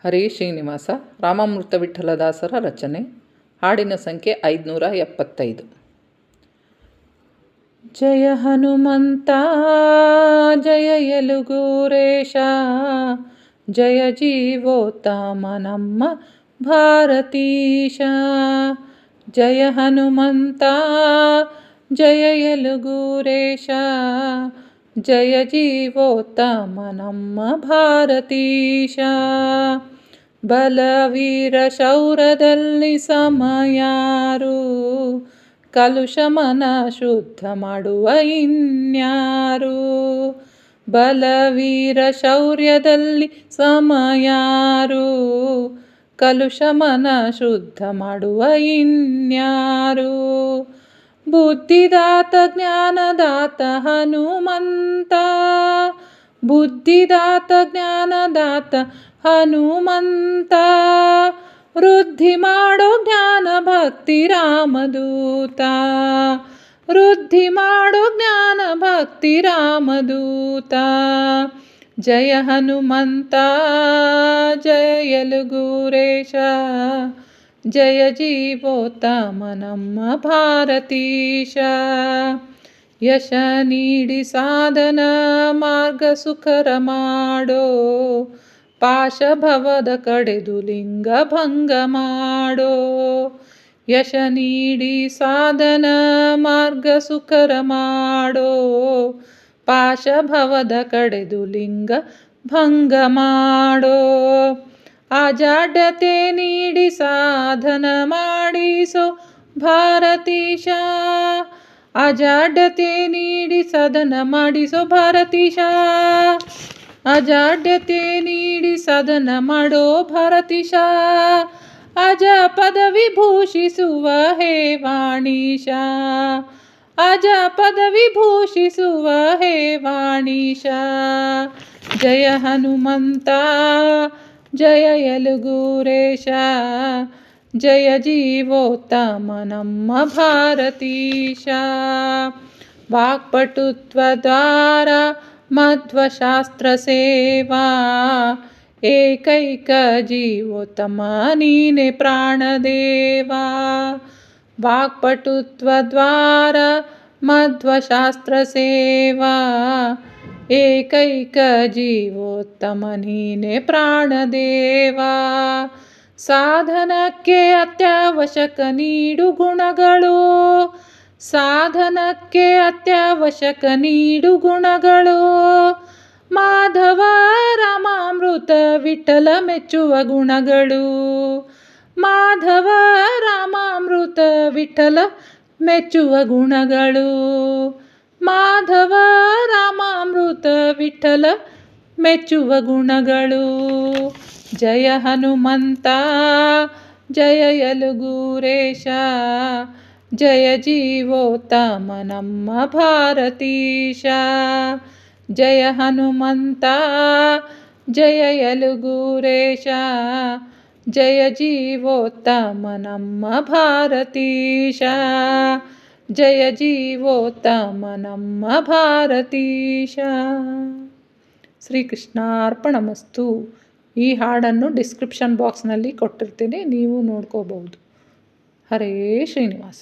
ಹರೇ ಶ್ರೀನಿವಾಸ. ರಾಮಾಮೃತ ವಿಠಲದಾಸರ ರಚನೆ. ಹಾಡಿನ ಸಂಖ್ಯೆ 575. ಜಯ ಹನುಮಂತ ಜಯ ಯಲುಗೂರೇಶ, ಜಯ ಜೀವೋತ್ತಮ ನಮ್ಮ ಭಾರತೀಶ. ಜಯ ಹನುಮಂತ ಜಯ ಯಲುಗೂರೇಶ, ಜಯ ಜೀವೋತ್ತಮ ನಮ್ಮ ಭಾರತೀಶ. ಬಲವೀರ ಶೌರ್ಯದಲ್ಲಿ ಸಮಯಾರು, ಕಲುಷ ಮನ ಶುದ್ಧ ಮಾಡುವ ಇನ್ಯಾರು. ಬಲವೀರ ಶೌರ್ಯದಲ್ಲಿ ಸಮಯಾರು, ಕಲುಷ ಮನ ಶುದ್ಧ ಮಾಡುವ ಇನ್ಯಾರು. ಬುದ್ಧಿದಾತ ಜ್ಞಾನದಾತ ಹನುಮಂತ, ಬುದ್ಧಿದಾತ ಜ್ಞಾನದಾತ ಹನುಮಂತ. ವೃದ್ಧಿ ಮಾಡೋ ಜ್ಞಾನ ಭಕ್ತಿ ರಾಮದೂತ, ವೃದ್ಧಿ ಮಾಡೋ ಜ್ಞಾನ ಭಕ್ತಿ ರಾಮದೂತ. ಜಯ ಹನುಮಂತ ಜಯ ಯಲುಗೂರೇಶ, ಜಯ ಜೀವೋತ್ತಮ ನಮ್ಮ ಭಾರತೀಶ. ಯಶ ನೀಡಿ ಸಾಧನ ಮಾರ್ಗ ಸುಖರ ಮಾಡೋ, ಪಾಶಭವದ ಕಡೆದು ಲಿಂಗ ಭಂಗ ಮಾಡೋ. ಯಶ ನೀಡಿ ಸಾಧನ ಮಾರ್ಗ ಸುಖರ ಮಾಡೋ, ಪಾಶಭವದ ಕಡೆದು ಲಿಂಗ ಭಂಗ ಮಾಡೋ. ಅಜಾಡ್ಯತೆ ನೀಡಿ ಸಾಧನ ಮಾಡಿಸೋ ಭಾರತೀಶ, ಅಜಾಡ್ಯತೆ ನೀಡಿ ಸಾಧನ ಮಾಡಿಸೋ ಭಾರತೀಶ. ಅಜಾಡ್ಯತೆ ನೀಡಿ ಸಾಧನ ಮಾಡೋ ಭಾರತೀಶ, ಅಜ ಪದವಿ ಭೂಷಿಸುವ ಹೇ ವಾಣೀಶ, ಅಜ ಪದವಿ ಭೂಷಿಸುವ ಹೇ ವಾಣೀಶ. ಜಯ ಹನುಮಂತ ಜಯ ಯಲುಗೂರೇಶ, ಜಯ ಜೀವೋತ್ತಮ ನಮ್ಮ ಭಾರತೀಶ. ವಾಕ್ಪಟುತ್ವ ದ್ವಾರ ಮಧ್ವಶಾಸ್ತ್ರ ಸೇವಾ, ಏಕೈಕ ಜೀವೋತ್ತಮ ನೀನೆ ಪ್ರಾಣದೇವ. ವಾಕ್ಪಟುತ್ವ ದ್ವಾರ ಮಧ್ವಶಾಸ್ತ್ರ ಸೇವಾ, ಏಕೈಕ ಜೀವೋತ್ತಮ ನೀನೆ ಪ್ರಾಣದೇವ. ಸಾಧನಕ್ಕೆ ಅತ್ಯವಶ್ಯಕ ನೀಡು ಗುಣಗಳು, ಸಾಧನಕ್ಕೆ ಅತ್ಯವಶ್ಯಕ ನೀಡು ಗುಣಗಳು. ಮಾಧವ ರಾಮಾಮೃತ ವಿಠಲ ಮೆಚ್ಚುವ ಗುಣಗಳು, ಮಾಧವ ರಾಮಾಮೃತ ವಿಠಲ ಮೆಚ್ಚುವ ಗುಣಗಳು. ಮಾಧವ ರಾಮಾಮೃತ ವಿಠಲ ಮೆಚ್ಚುವ ಗುಣಗಳು. ಜಯ ಹನುಮಂತ ಜಯ ಯಲುಗೂರೇಶ, ಜಯ ಜೀವೋತ್ತಮ ನಮ್ಮ ಭಾರತೀಶ. ಜಯ ಹನುಮಂತ ಜಯ ಯಲುಗೂರೇಶ, ಜಯ ಜೀವೋತ್ತಮ ನಮ್ಮ ಭಾರತೀಶ. ಜಯ ಜೀವೋತ್ತಮ ನಮ್ಮ ಭಾರತೀಶ. ಶ್ರೀಕೃಷ್ಣಾರ್ಪಣಮಸ್ತು. ಈ ಹಾಡನ್ನು ಡಿಸ್ಕ್ರಿಪ್ಷನ್ ಬಾಕ್ಸ್ನಲ್ಲಿ ಕೊಟ್ಟಿರ್ತೀನಿ, ನೀವು ನೋಡ್ಕೋಬಹುದು. ಹರೇ ಶ್ರೀನಿವಾಸ.